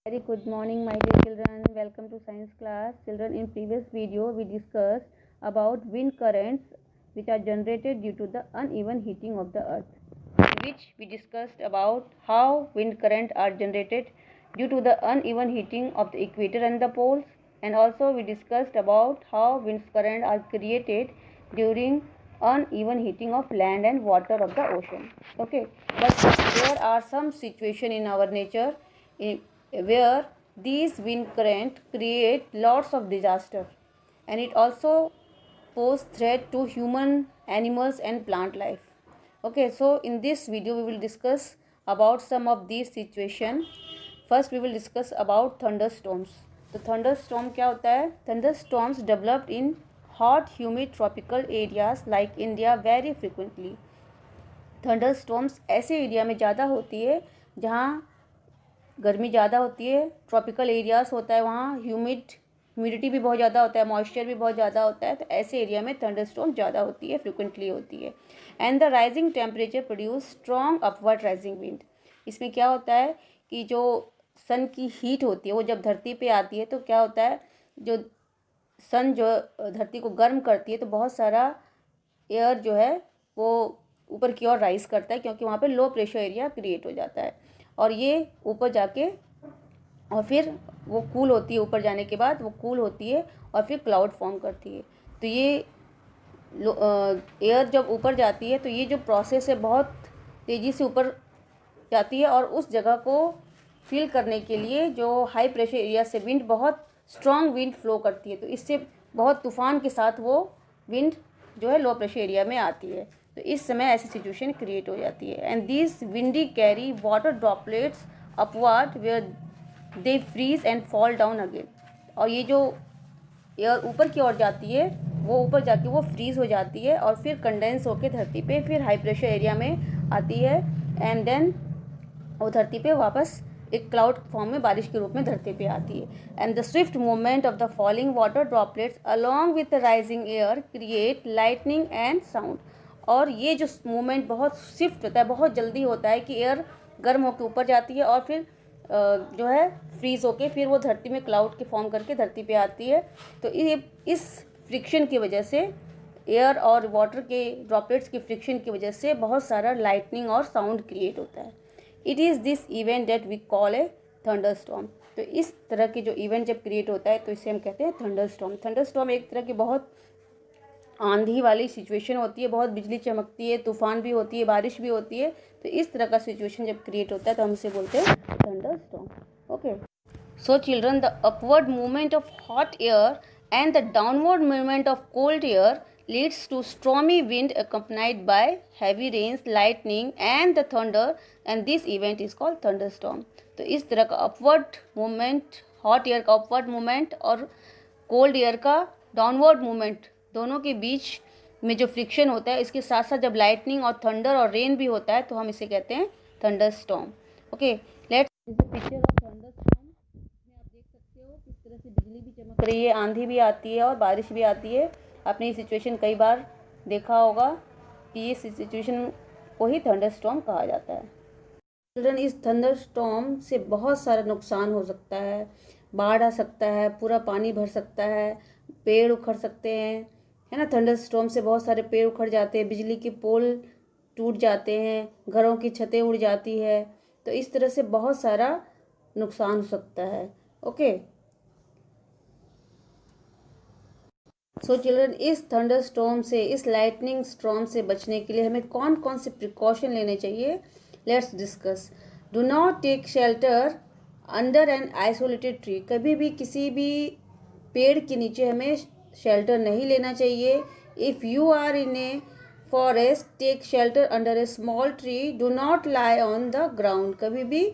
Very good morning, my dear children. Welcome to science class. Children, in previous video we discussed about wind currents which are generated due to the uneven heating of the earth. In which we discussed about how wind currents are generated due to the uneven heating of the equator and the poles, and also we discussed about how wind currents are created during uneven heating of land and water of the ocean. Okay, but there are some situations in our nature where these wind current create lots of disaster, and it also pose threat to human, animals and plant life. Okay, so in this video we will discuss about some of these situation. First we will discuss about thunderstorms. तो thunderstorm क्या होता है? Thunderstorms developed in hot humid tropical areas like India very frequently. Thunderstorms ऐसे area में ज़्यादा होती है जहाँ गर्मी ज़्यादा होती है, ट्रॉपिकल एरियाज होता है, वहाँ ह्यूमिडिटी भी बहुत ज़्यादा होता है, मॉइस्चर भी बहुत ज़्यादा होता है, तो ऐसे एरिया में थंडरस्टॉर्म ज़्यादा होती है, फ्रिक्वेंटली होती है. And the rising temperature produce strong upward rising wind. इसमें क्या होता है कि जो सन की हीट होती है वो जब धरती पे आती है तो क्या होता है, जो सन जो धरती को गर्म करती है तो बहुत सारा एयर जो है वो ऊपर की ओर राइज करता है, क्योंकि वहाँ पे लो प्रेशर एरिया क्रिएट हो जाता है और ये ऊपर जाके और फिर वो कूल होती है. ऊपर जाने के बाद वो कूल होती है और फिर क्लाउड फॉर्म करती है. तो ये एयर जब ऊपर जाती है तो ये जो प्रोसेस है बहुत तेज़ी से ऊपर जाती है और उस जगह को फिल करने के लिए जो हाई प्रेशर एरिया से विंड बहुत स्ट्रॉन्ग विंड फ्लो करती है, तो इससे बहुत तूफान के साथ वो विंड जो है लो प्रेशर एरिया में आती है. तो इस समय ऐसी सिचुएशन क्रिएट हो जाती है. And this windy carry water droplets upward where they freeze and fall down again. और ये जो एयर ऊपर की ओर जाती है वो ऊपर जाके वो फ्रीज हो जाती है और फिर कंडेंस होकर धरती पे फिर हाई प्रेशर एरिया में आती है. एंड देन वो धरती पे वापस एक क्लाउड फॉर्म में बारिश के रूप में धरती पे आती है. And the Swift movement of the falling water droplets along with the rising air create lightning and sound. और ये जो मूवमेंट बहुत स्विफ्ट होता है, बहुत जल्दी होता है कि एयर गर्म होकर ऊपर जाती है और फिर जो है फ्रीज होके फिर वो धरती में क्लाउड के फॉर्म करके धरती पे आती है. तो ये इस फ्रिक्शन की वजह से, एयर और वाटर के ड्रॉपलेट्स की फ्रिक्शन की वजह से बहुत सारा लाइटनिंग और साउंड क्रिएट होता है. It is this event that we call a thunderstorm. तो इस तरह के जो इवेंट जब क्रिएट होता है तो इसे हम कहते हैं थंडरस्टॉर्म. थंडरस्टॉर्म एक तरह की बहुत आंधी वाली सिचुएशन होती है, बहुत बिजली चमकती है, तूफान भी होती है, बारिश भी होती है. तो इस तरह का सिचुएशन जब क्रिएट होता है तो हम इसे बोलते हैं thunderstorm. Okay, so children, the upward movement of hot air and the downward movement of cold air leads to stormy wind accompanied by heavy rains, lightning and the thunder, and this event is called thunderstorm. तो इस तरह का upward movement, hot air का upward movement और cold air का downward movement, दोनों के बीच में जो फ्रिक्शन होता है, इसके साथ साथ जब लाइटनिंग और थंडर और रेन भी होता है तो हम इसे कहते हैं thunderstorm. Okay, let's this is picture of thunderstorm. इसमें आप देख सकते हो किस तरह से बिजली भी चमक रही है, आंधी भी आती है और बारिश भी आती है. आपने ये सिचुएशन कई बार देखा होगा कि ये सिचुएशन को ही थंडरस्टॉर्म कहा जाता है. चिल्ड्रन, इस थंडरस्टॉर्म से बहुत सारा नुकसान हो सकता है. बाढ़ आ सकता है, पूरा पानी भर सकता है, पेड़ उखड़ सकते हैं, है ना. थंडरस्टॉर्म से बहुत सारे पेड़ उखड़ जाते हैं, बिजली के पोल टूट जाते हैं, घरों की छतें उड़ जाती है. तो इस तरह से बहुत सारा नुकसान हो सकता है. ओके, सो चिल्ड्रन, इस थंडरस्टॉर्म से, इस लाइटनिंग स्टॉर्म से बचने के लिए हमें कौन कौन से प्रिकॉशन लेने चाहिए, let's discuss. Do not take shelter under an isolated tree. कभी भी किसी भी पेड़ के नीचे हमें शेल्टर नहीं लेना चाहिए. If you are in a forest, take shelter under a small tree. Do not lie on the ground. कभी भी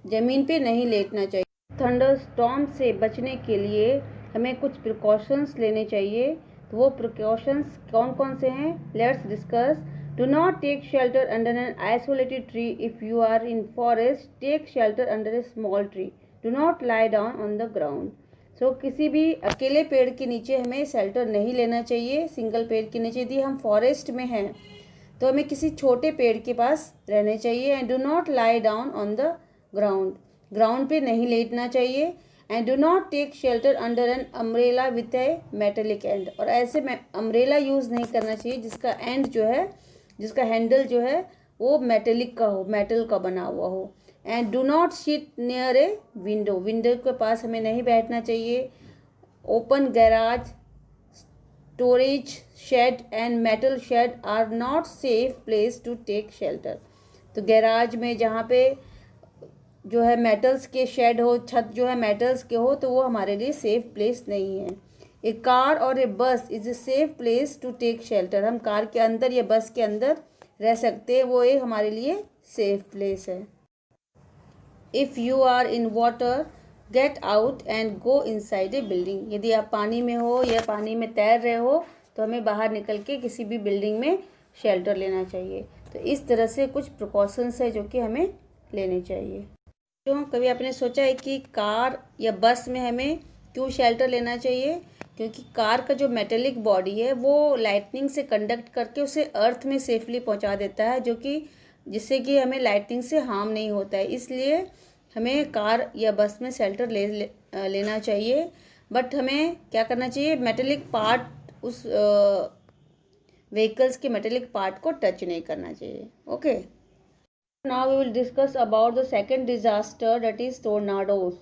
ज़मीन पे नहीं लेटना चाहिए. थंडरस्टॉर्म से बचने के लिए हमें कुछ प्रिकॉशंस लेने चाहिए. तो वो प्रिकॉशंस कौन कौन से हैं, let's discuss. Do not take shelter under an isolated tree. If you are in forest, take shelter under a small tree. Do not lie down on the ground. So किसी भी अकेले पेड़ के नीचे हमें शेल्टर नहीं लेना चाहिए, सिंगल पेड़ के नीचे. यदि हम फॉरेस्ट में हैं तो हमें किसी छोटे पेड़ के पास रहने चाहिए. And do not lie down on the ground. Ground पे नहीं लेटना चाहिए। And do not take shelter under an umbrella with a metallic end, और ऐसे में अम्ब्रेला यूज़ नहीं करना चाहिए जिसका एंड जो है, जिसका हैंडल जो है वो मेटेलिक का हो, मेटल का बना हुआ हो। And do not sit near a window, window के पास हमें नहीं बैठना चाहिए। Open garage, storage shed and metal shed are not safe place to take shelter. तो गैराज में जहाँ पे जो है मेटल्स के शेड हो, छत जो है मेटल्स के हो, तो वो हमारे लिए सेफ प्लेस नहीं है। ए कार और a bus is a safe place to take shelter, हम कार के अंदर या बस के अंदर रह सकते हैं, वो एक हमारे लिए सेफ प्लेस है। If you are in water get out and go inside a building, यदि आप पानी में हो या पानी में तैर रहे हो तो हमें बाहर निकल के किसी भी बिल्डिंग में शेल्टर लेना चाहिए। तो इस तरह से कुछ प्रिकॉशंस है जो कि हमें लेने चाहिए। तो कभी आपने सोचा है कि कार या बस में हमें क्यों शेल्टर लेना चाहिए? क्योंकि कार का जो मेटेलिक बॉडी है वो लाइटनिंग से कंडक्ट करके उसे अर्थ में सेफली पहुंचा देता है, जो कि जिससे कि हमें लाइटनिंग से हार्म नहीं होता है। इसलिए हमें कार या बस में शेल्टर लेना चाहिए। बट हमें क्या करना चाहिए, मेटेलिक पार्ट, उस व्हीकल्स के मेटेलिक पार्ट को टच नहीं करना चाहिए। Okay, now we will discuss about the second disaster, that is tornadoes.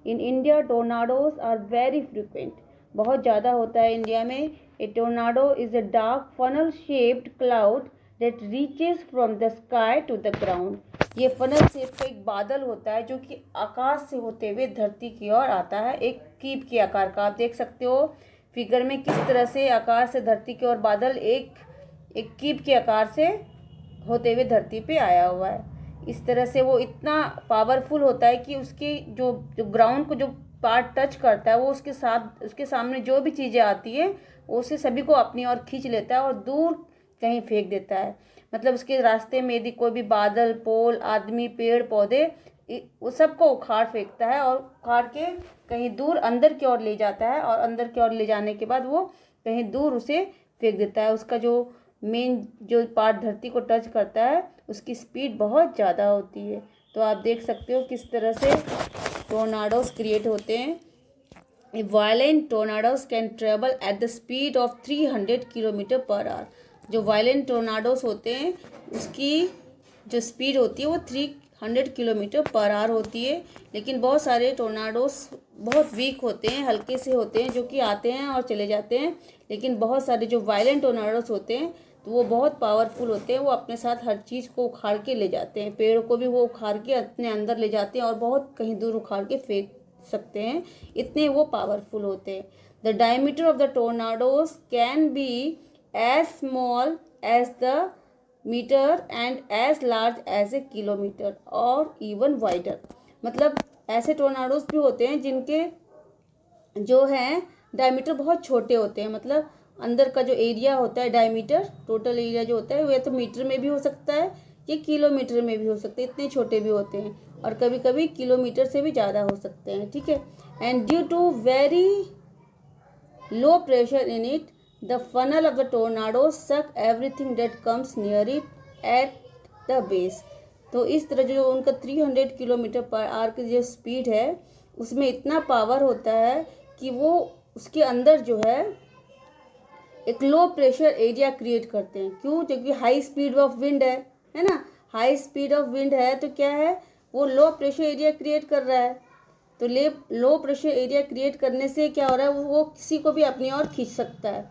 In India tornadoes are very frequent, बहुत ज़्यादा होता है इंडिया में। A tornado is a dark funnel shaped cloud that reaches from the sky to the ground. ये funnel shape का एक बादल होता है जो कि आकाश से होते हुए धरती की ओर आता है, एक कीप के आकार का। आप देख सकते हो फिगर में किस तरह से आकाश से धरती की ओर बादल एक कीप के आकार से होते हुए धरती पे आया हुआ है। इस तरह से वो इतना पावरफुल होता है कि उसकी जो ग्राउंड को जो पार्ट टच करता है वो उसके सामने जो भी चीज़ें आती है वो उसे सभी को अपनी ओर खींच लेता है और दूर कहीं फेंक देता है। मतलब उसके रास्ते में यदि कोई भी बादल, पोल, आदमी, पेड़ पौधे, वो सबको उखाड़ फेंकता है और उखाड़ के कहीं दूर अंदर की ओर ले जाता है, और अंदर की ओर ले जाने के बाद वो कहीं दूर उसे फेंक देता है। उसका जो मेन जो पार्ट धरती को टच करता है उसकी स्पीड बहुत ज़्यादा होती है। तो आप देख सकते हो किस तरह से टोर्नाडोज क्रिएट होते हैं। Violent tornadoes can travel at the speed of 300 kilometre per hour. जो वायलेंट टोर्नाडोज होते हैं उसकी जो स्पीड होती है वो 300 किलोमीटर पर आवर होती है। लेकिन बहुत सारे टोर्नाडोज बहुत वीक होते हैं, हल्के से होते हैं, जो कि आते हैं और चले जाते हैं। लेकिन बहुत सारे जो वायलेंट टोर्नाडोज होते हैं तो वो बहुत पावरफुल होते हैं, वो अपने साथ हर चीज़ को उखाड़ के ले जाते हैं। पेड़ को भी वो उखाड़ के अपने अंदर ले जाते हैं और बहुत कहीं दूर उखाड़ के फेंक सकते हैं, इतने वो पावरफुल होते हैं। The diameter of the tornadoes can be as small as the metre and as large as a kilometre और इवन वाइडर। मतलब ऐसे टोर्नाडोज भी होते हैं जिनके जो है डायमीटर बहुत छोटे होते हैं। मतलब अंदर का जो एरिया होता है, डायमीटर, टोटल एरिया जो होता है वह तो मीटर में भी हो सकता है, ये किलोमीटर में भी हो सकते हैं, इतने छोटे भी होते हैं, और कभी कभी किलोमीटर से भी ज़्यादा हो सकते हैं। ठीक है। And due to very low pressure in it the funnel of the tornado suck everything that comes near it at the base. तो इस तरह जो उनका 300 किलोमीटर पर आवर की जो स्पीड है उसमें इतना पावर होता है कि वो उसके अंदर जो है एक लो प्रेशर एरिया क्रिएट करते हैं। क्यों? क्योंकि हाई स्पीड ऑफ विंड है ना, हाई स्पीड ऑफ विंड है तो क्या है, वो लो प्रेशर एरिया क्रिएट कर रहा है। तो लो प्रेशर एरिया क्रिएट करने से क्या हो रहा है, वो किसी को भी अपनी ओर खींच सकता है।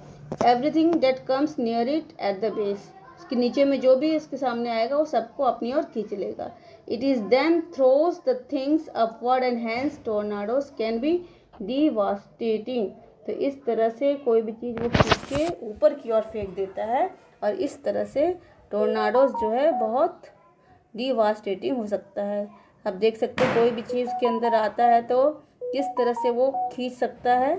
Everything that comes near it at the base, उसके नीचे में जो भी इसके सामने आएगा वो सबको अपनी ओर खींच लेगा। It is then throws the things upward and hence tornadoes can be devastating. तो इस तरह से कोई भी चीज़ वो खींच के ऊपर की ओर फेंक देता है, और इस तरह से टोर्नाडोज जो है बहुत डिवास्टेटिंग हो सकता है। आप देख सकते हो कोई भी चीज़ के अंदर आता है तो किस तरह से वो खींच सकता है,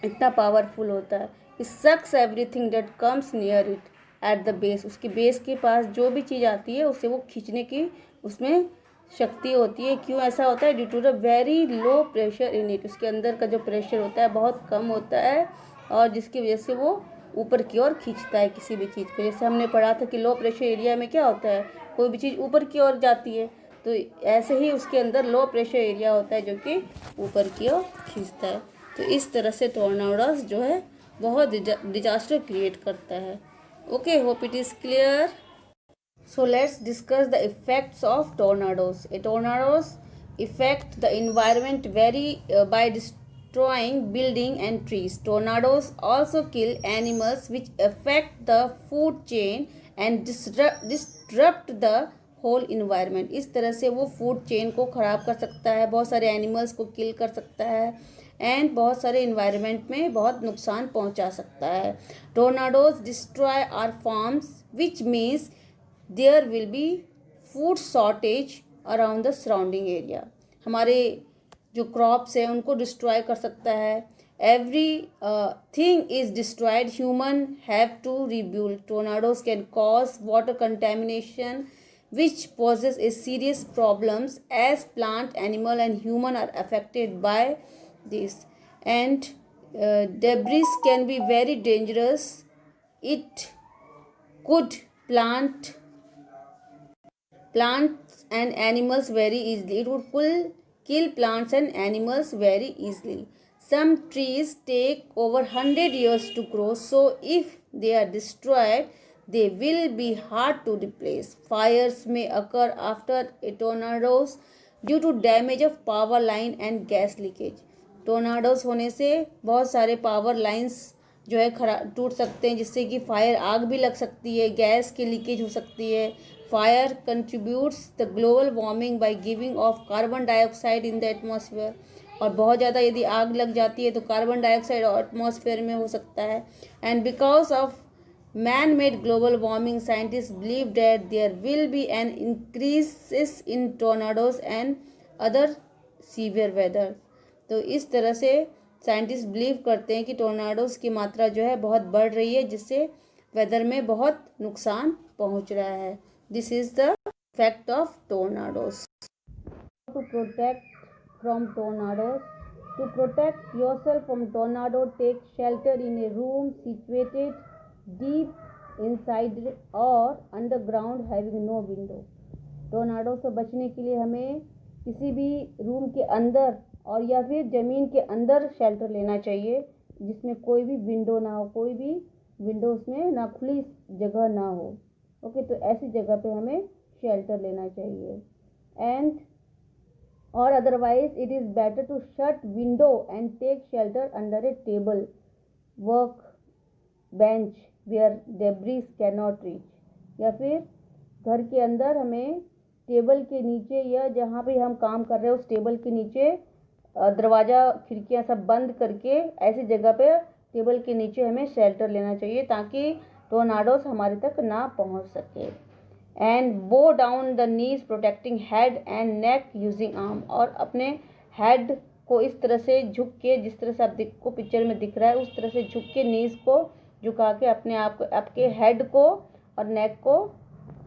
इतना पावरफुल होता है। It sucks everything that comes near it at the base, उसके बेस के पास जो भी चीज़ आती है उससे वो खींचने की उसमें शक्ति होती है। क्यों ऐसा होता है? Due to the very low pressure in it, उसके अंदर का जो प्रेशर होता है बहुत कम होता है, और जिसकी वजह से वो ऊपर की ओर खींचता है किसी भी चीज़ को। जैसे हमने पढ़ा था कि लो प्रेशर एरिया में क्या होता है, कोई भी चीज़ ऊपर की ओर जाती है तो ऐसे ही उसके अंदर लो प्रेशर एरिया होता है जो कि ऊपर की ओर खींचता है। तो इस तरह से टॉर्नाडोस जो है बहुत डिजास्टर क्रिएट करता है। Okay, hope it is clear. So let's discuss the effects of tornadoes. A tornadoes affect the environment by destroying building and trees. Tornadoes also kill animals which affect the food chain and disrupt the whole environment. इस तरह से वो food chain को ख़राब कर सकता है, बहुत सारे एनिमल्स को किल कर सकता है एंड बहुत सारे इन्वायरमेंट में बहुत नुकसान पहुंचा सकता है। Tornadoes destroy our farms which means there will be food shortage around the surrounding area. हमारे जो क्रॉप्स हैं उनको डिस्ट्रॉय कर सकता है। Everything is destroyed, human have to rebuild. Tornadoes can cause water contamination which poses a serious problems as plant, animal and human are affected by this. And debris can be very dangerous. It could plants and animals very easily. It would kill plants and animals very easily. Some trees take over 100 years to grow, so if they are destroyed they will be hard to replace. Fires may occur after a tornadoes due to damage of power line and gas leakage. Tornadoes होने से बहुत सारे power lines जो है टूट सकते हैं, जिससे कि फायर आग भी लग सकती है, गैस की लीकेज हो सकती है। Fire contributes the global warming by giving of carbon dioxide in the atmosphere. और बहुत ज़्यादा यदि आग लग जाती है तो कार्बन डाइऑक्साइड एटमॉस्फेयर में हो सकता है। And because of man-made global warming, scientists believe that there will be an increase in tornadoes and other severe weather. तो इस तरह से साइंटिस्ट बिलीव करते हैं कि टोर्नाडोज की मात्रा जो है बहुत बढ़ रही है, जिससे वेदर में बहुत नुकसान पहुंच रहा है। This is the effect of tornadoes. To protect from tornadoes, to protect yourself from tornado, take shelter in a room situated deep inside or underground having no window. टोर्नाडो से बचने के लिए हमें किसी भी रूम के अंदर और या फिर ज़मीन के अंदर शेल्टर लेना चाहिए, जिसमें कोई भी विंडो ना हो, कोई भी विंडो उसमें ना, खुली जगह ना हो। ओके, तो ऐसी जगह पे हमें शेल्टर लेना चाहिए। एंड और otherwise it is better to shut window and take shelter under a table, work bench where debris can not reach. या फिर घर के अंदर हमें टेबल के नीचे या जहाँ पे हम काम कर रहे हैं उस टेबल के नीचे दरवाज़ा खिड़कियाँ सब बंद करके ऐसी जगह पे टेबल के नीचे हमें शेल्टर लेना चाहिए ताकि टोर्नाडोस हमारे तक ना पहुँच सके। एंड बो down the knees protecting head and neck using arm. और अपने हेड को इस तरह से झुक के, जिस तरह से आपको पिक्चर में दिख रहा है उस तरह से झुक के नीज को झुका के अपने आप आपके हेड को और नेक को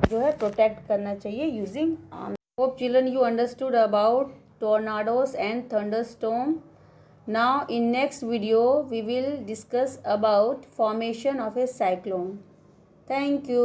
जो है प्रोटेक्ट करना चाहिए using arm. Hope children you understood about tornadoes and thunderstorm. Now in next video we will discuss about formation of a cyclone. Thank you.